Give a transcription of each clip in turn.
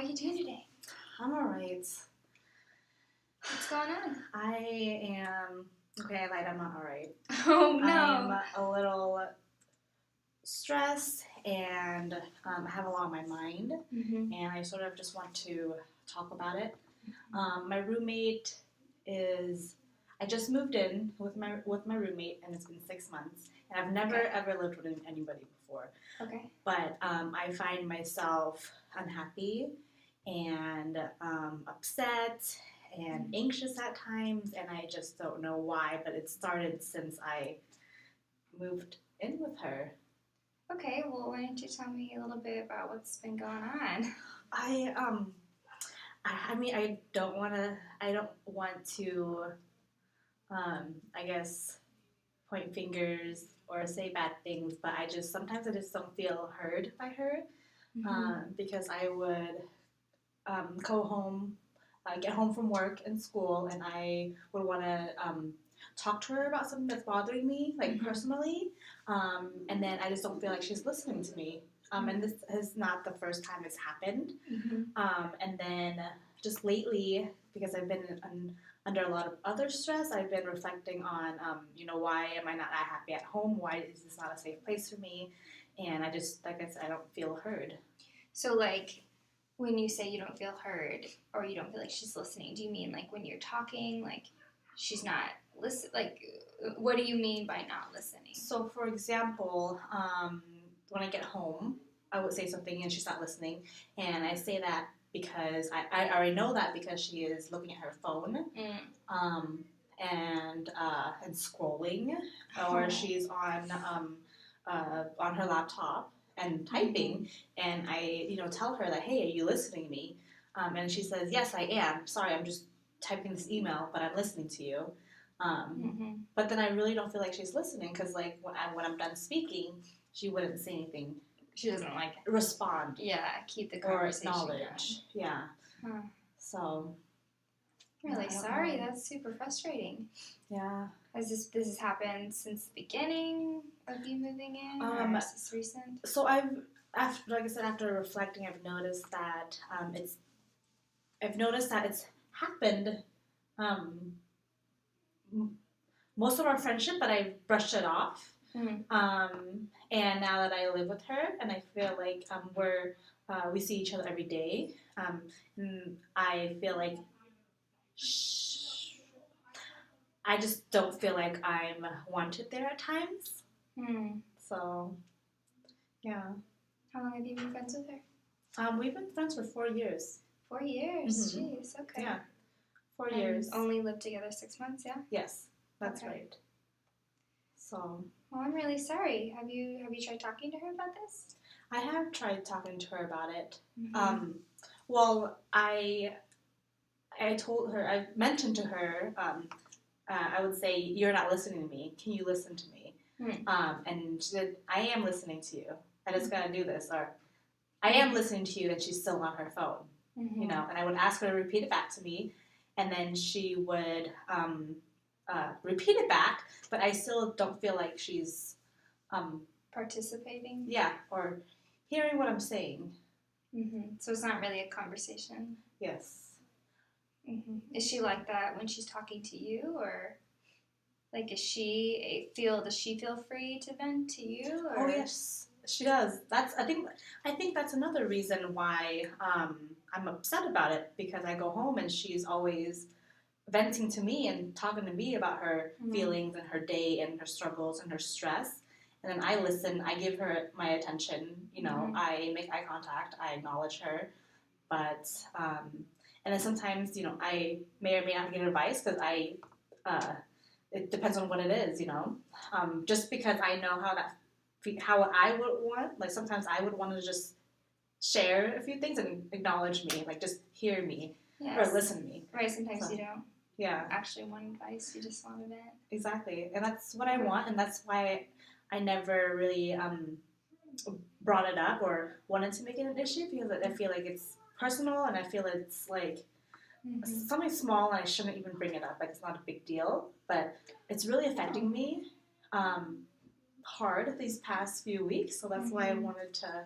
How are you doing today? I'm alright. What's going on? I lied, I'm not alright. Oh no. I'm a little stressed and I have a lot on my mind, Mm-hmm. and I sort of just want to talk about it. My roommate is. I just moved in with my roommate, and it's been 6 months, and I've never ever lived with anybody before. Okay. But I find myself unhappy and upset and anxious at times, and I just don't know why. But it started since I moved in with her. Okay, well, why don't you tell me a little bit about what's been going on? I mean, I don't want to, I guess, point fingers or say bad things, but sometimes I just don't feel heard by her, because I would go home, get home from work and school, and I would want to talk to her about something that's bothering me, like personally, and then I just don't feel like she's listening to me. And this is not the first time it's happened. And then just lately, because I've been under a lot of other stress, I've been reflecting on, why am I not that happy at home? Why is this not a safe place for me? And I just, like I said, I don't feel heard. So, like, when you say you don't feel heard or you don't feel like she's listening, do you mean like when you're talking, like she's not listen? Like, what do you mean by not listening? So, for example, when I get home, I would say something and she's not listening, and I say that because I already know that because she is looking at her phone, and scrolling, or she's on her laptop and typing, and I tell her that, hey, are you listening to me? And she says, yes, I am. Sorry, I'm just typing this email, but I'm listening to you. But then I really don't feel like she's listening, because like when I'm done speaking, she wouldn't say anything. She doesn't like respond. Yeah, keep the conversation or acknowledge. Going. Yeah. Huh. So. I'm really sorry. That's super frustrating. Yeah. Has this happened since the beginning of you moving in, or is this recent? So after reflecting, I've noticed that it's happened most of our friendship, but I brushed it off. And now that I live with her, and I feel like we see each other every day, and I feel like I just don't feel like I'm wanted there at times. So, yeah. How long have you been friends with her? We've been friends for 4 years. 4 years? Jeez, okay. Yeah, 4 years. Only lived together 6 months, yeah? Yes, that's right. So. Well, I'm really sorry. Have you tried talking to her about this? I have tried talking to her about it. Well, I told her, I mentioned to her, I would say, you're not listening to me. Can you listen to me? And she said, I am listening to you. I just gotta do this. Or, I am listening to you, and she's still on her phone. And I would ask her to repeat it back to me, and then she would repeat it back, but I still don't feel like she's participating. Yeah, or hearing what I'm saying. So it's not really a conversation. Yes. Is she like that when she's talking to you, or like does she feel free to vent to you? Or? Oh yes, she does. I think that's another reason why I'm upset about it, because I go home and she's always venting to me and talking to me about her feelings and her day and her struggles and her stress. And then I listen, I give her my attention, I make eye contact, I acknowledge her. But, and then sometimes, I may or may not get advice, because it depends on what it is, just because I know how I would want, like sometimes I would want to just share a few things and acknowledge me, like just hear me, or listen to me. Right, sometimes you don't. Yeah. Actually want advice, you just want a vent. Exactly, and that's what I want, and that's why I never really brought it up or wanted to make it an issue, because I feel like it's personal, and I feel it's like something small, and I shouldn't even bring it up. Like, it's not a big deal, but it's really affecting me hard these past few weeks, so that's why I wanted to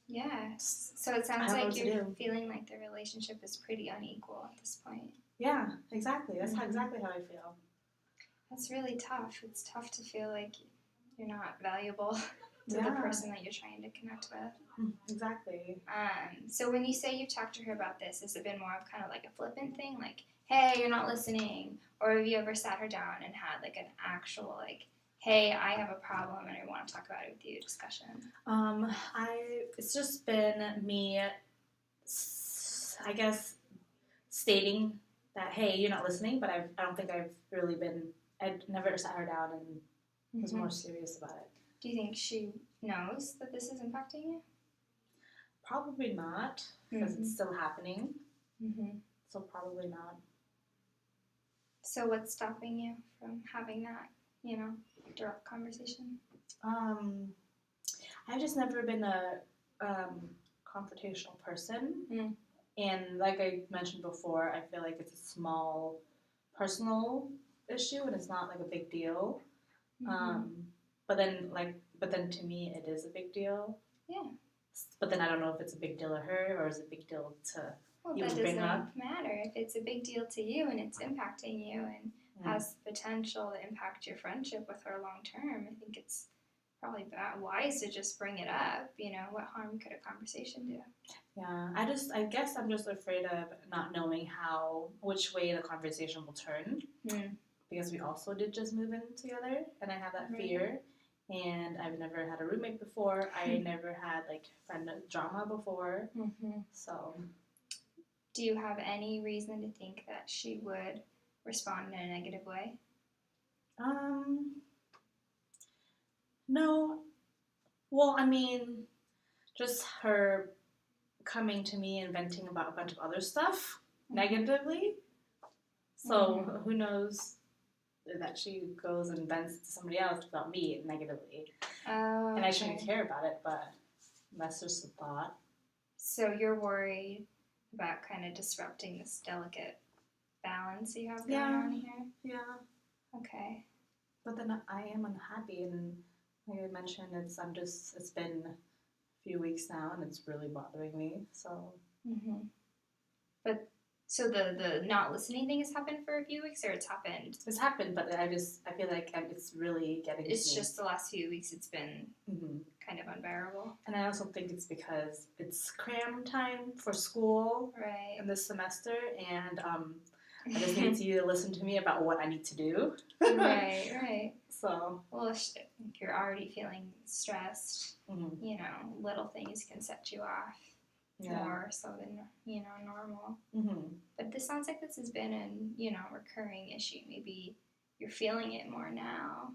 Yeah. So it I sounds don't know like what to you're do. feeling like the relationship is pretty unequal at this point. Yeah, exactly. That's Mhm. exactly how I feel. That's really tough. It's tough to feel like you're not valuable to the Yeah. person that you're trying to connect with. Exactly. So when you say you've talked to her about this, has it been more of kind of like a flippant thing, like, hey, you're not listening? Or have you ever sat her down and had like an actual, like, hey, I have a problem and I want to talk about it with you discussion? It's just been me, I guess, stating that, hey, you're not listening, but I don't think I've really been, I'd never sat her down and was more serious about it. Do you think she knows that this is impacting you? Probably not, because it's still happening. So probably not. So what's stopping you from having that, direct conversation? I've just never been a confrontational person. And like I mentioned before, I feel like it's a small personal issue and it's not like a big deal. But then to me it is a big deal. Yeah. But then I don't know if it's a big deal to her or is it a big deal to you that bring doesn't up. matter. If it's a big deal to you and it's impacting you and has potential to impact your friendship with her long term, I think it's probably wise to just bring it up. What harm could a conversation do? Yeah, I guess I'm just afraid of not knowing which way the conversation will turn. Because we also did just move in together, and I have that fear. And I've never had a roommate before. I never had like friend drama before. So, do you have any reason to think that she would respond in a negative way? No. Well, I mean, just her coming to me and venting about a bunch of other stuff negatively. So who knows that she goes and vents to somebody else about me negatively. And I shouldn't care about it, but that's just a thought. So you're worried about kind of disrupting this delicate balance you have going on here? Yeah. Okay. But then I am unhappy, and like I mentioned, it's been a few weeks now, and it's really bothering me. So. But so the not listening thing has happened for a few weeks, or it's happened? It's happened, but I feel like it's really getting to me. It's just the last few weeks it's been kind of unbearable. And I also think it's because it's cram time for school in this semester, and I just need you to listen to me about what I need to do. Right. So. Well, if you're already feeling stressed, little things can set you off. More so than normal. But this sounds like this has been a recurring issue. Maybe you're feeling it more now,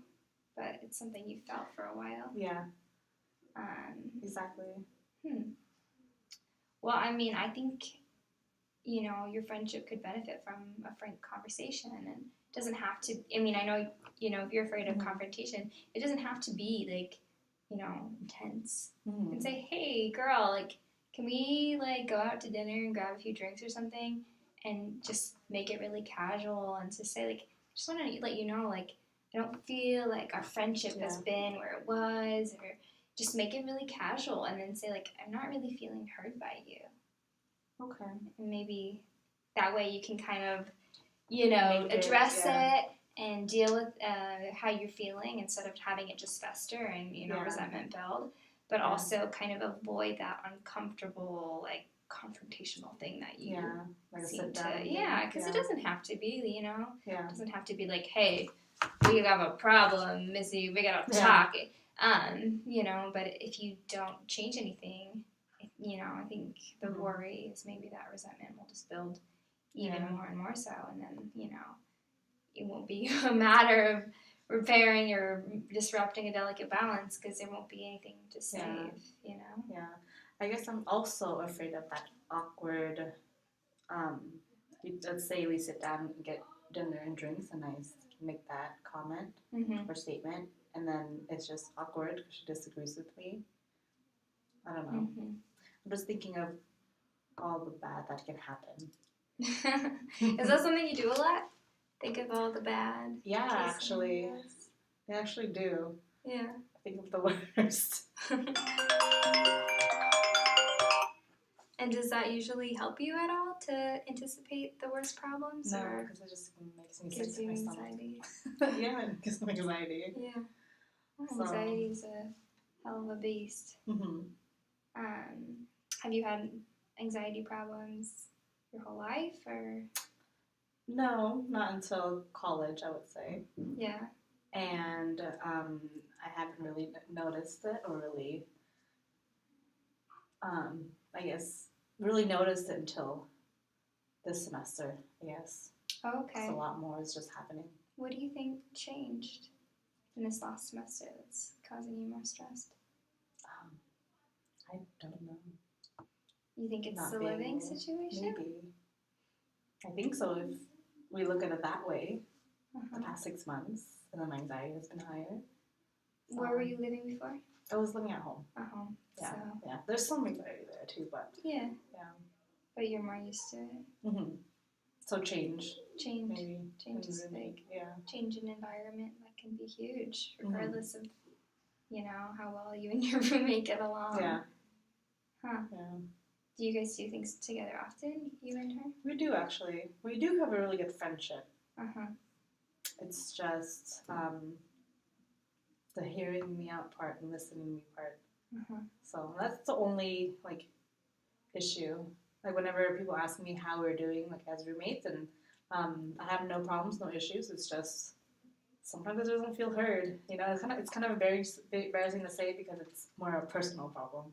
but it's something you felt for a while. Yeah. Exactly. Well, I mean, I think your friendship could benefit from a frank conversation, and it doesn't have to. I mean, I know if you're afraid of confrontation, it doesn't have to be like intense. You can say, "Hey, girl, like." Can we, go out to dinner and grab a few drinks or something and just make it really casual and to say, I just want to let you know, I don't feel like our friendship has been where it was, or just make it really casual and then say, I'm not really feeling heard by you. Okay. And maybe that way you can kind of, address it and deal with how you're feeling instead of having it just fester and, resentment build. But also kind of avoid that uncomfortable, confrontational thing that you seem to. Yeah, because it doesn't have to be, It doesn't have to be like, hey, we have a problem, Missy, we gotta talk. But if you don't change anything, I think the worry is maybe that resentment will just build even more and more so. And then, it won't be a matter of repairing or disrupting a delicate balance because there won't be anything to save, Yeah. I guess I'm also afraid of that awkward, let's say we sit down and get dinner and drinks and I make that comment or statement and then it's just awkward because she disagrees with me. I don't know. I'm just thinking of all the bad that can happen. Is that something you do a lot? Think of all the bad. Yeah, actually. I actually do. Yeah. I think of the worst. And does that usually help you at all to anticipate the worst problems? No, or because it just makes me sick gives to you my stomach. anxiety? Yeah, it gives me anxiety. Yeah. Well, So- anxiety is a hell of a beast. Mm-hmm. Have you had anxiety problems your whole life, or? No, not until college, I would say. Yeah. And I haven't really noticed it, or really, I guess, really noticed it until this semester, I guess. Oh, okay. So a lot more is just happening. What do you think changed in this last semester that's causing you more stressed? I don't know. You think it's Not the being- living situation? Maybe. I think so if we look at it that way. The Uh-huh. past 6 months, and then my anxiety has been higher. Where were you living before? I was living at home. At home. Yeah, So, yeah. There's some anxiety there too, but yeah. yeah. But you're more used to it. Mm-hmm. So change, Change. maybe. Change is in big. roommate, yeah. Change in environment that can be huge, Mm-hmm. regardless of, how well you and your roommate get along. Yeah. Huh. Yeah. Do you guys do things together often, you and her? We do actually. We do have a really good friendship. Uh-huh. It's just the hearing me out part and listening to me part. Uh-huh. So that's the only issue. Like whenever people ask me how we're doing as roommates, and I have no problems, no issues. It's just sometimes it doesn't feel heard. It's kind of very embarrassing to say because it's more a personal problem.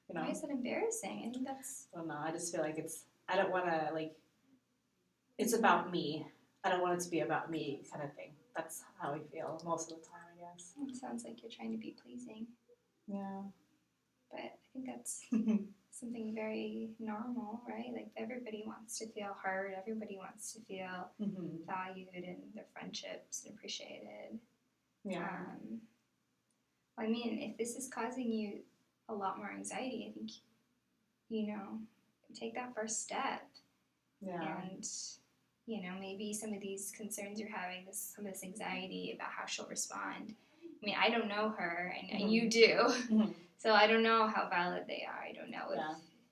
Why is it embarrassing? I think that's... I don't know. I just feel like I don't want to it's about me. I don't want it to be about me kind of thing. That's how I feel most of the time, I guess. It sounds like you're trying to be pleasing. Yeah. But I think that's something very normal, right? Like everybody wants to feel heard. Everybody wants to feel Mm-hmm. valued in their friendships and appreciated. Yeah. I mean, if this is causing you a lot more anxiety, I think, take that first step. Yeah. And, maybe some of these concerns you're having, some of this anxiety about how she'll respond. I mean, I don't know her, and you do. Mm-hmm. So I don't know how valid they are. I don't know if,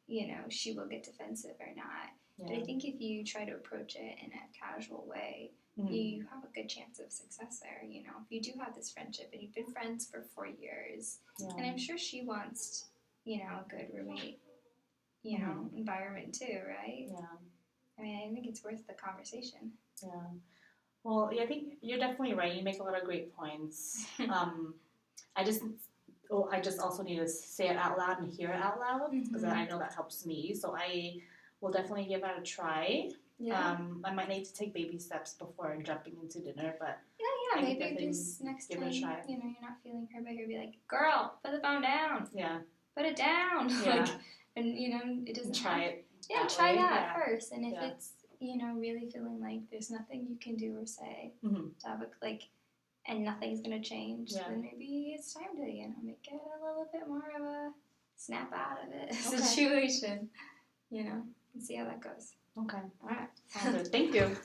Yeah. she will get defensive or not. Yeah. But I think if you try to approach it in a casual way, Mm-hmm. you have a good chance of success there. If you do have this friendship and you've been friends for 4 years, and I'm sure she wants, a good roommate, environment too, right? Yeah. I mean, I think it's worth the conversation. Yeah. Well, yeah, I think you're definitely right. You make a lot of great points. I just also need to say it out loud and hear it out loud because I know that helps me. So I will definitely give it a try. Yeah. I might need to take baby steps before jumping into dinner, but Yeah, I could maybe definitely just next give time, it a try. you're not feeling heard by her, be like, girl, put the phone down. Yeah. Put it down. Yeah. And, it doesn't Try have- it. Yeah, that try way. that Yeah. first. And if Yeah. it's, really feeling like there's nothing you can do or say Mm-hmm. to have and nothing's going to change, Yeah. then maybe it's time to, make it a little bit more of a snap out of it Okay. situation, and see how that goes. Okay. All right. Sounds good. Thank you.